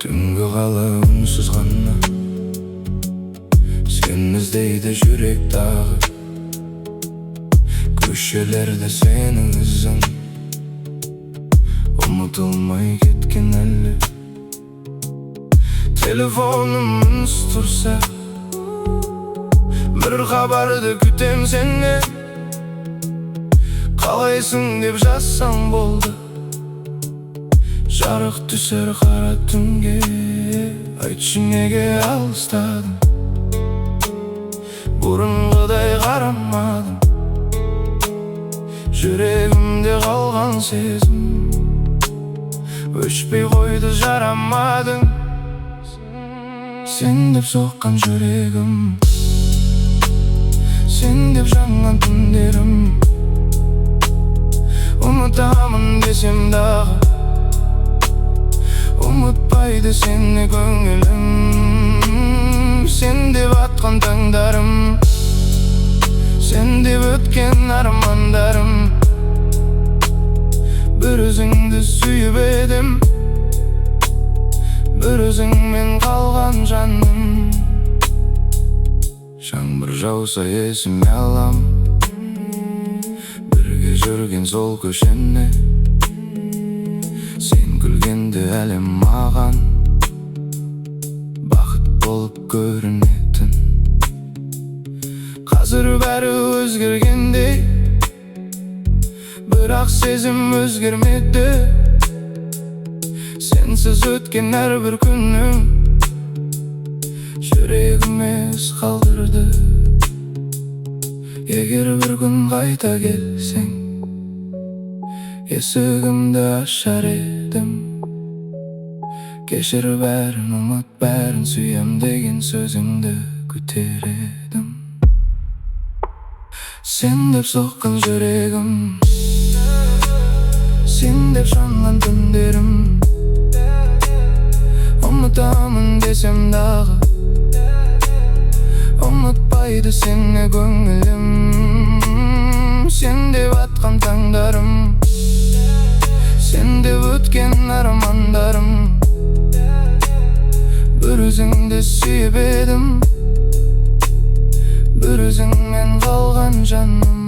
Түнгі қала үнсіз ғана сен іздейді жүрек дағы, көшелерде сенің ізің ұмытылмай кеткен әлі. Телефоным үнсіз тұрса, бір хабарды күтем сенен. Қалайсың деп жазсам болды, жарық түсер қара түнге. Айтшы неге алыстадың, бұрынғыдай қарамадың. Жүрегімде қалған сезім өшпей қойды, жарамадың. Сен деп соққан жүрегім, сен деп жанған түндерім. Ұмытамын десем дағы, ұмытпайды сені көңілім. Сен деп атқан таңдарым, сен деп өткен армандарым. Бір өзіңді сүйіп едім, бір өзіңмен қалған жаным. Жаңбыр жауса есіме алам, бірге жүрген сол көшені. Сен күлгенде әлем маған бақыт болып көрінетін. Қазір бәрі өзгергендей, бірақ сезім өзгермеді. Сенсіз өткен әрбір күнім жүрегіме із қалдырды. Егер бір күн қайта келсең, есігімді ашар едім. Кешір бәрін, ұмыт бәрін, сүйем деген сөзіңді күтер едім. Сен деп соққан жүрегім, сен деп жанған түндерім. Ұмытамын десем дағы, ұмытпайды сені көңілім. Сен деп атқан таңдарым, сен деп өткен армандарым. Бір өзіңді сүйіп едім, бір өзіңмен қалған жаным.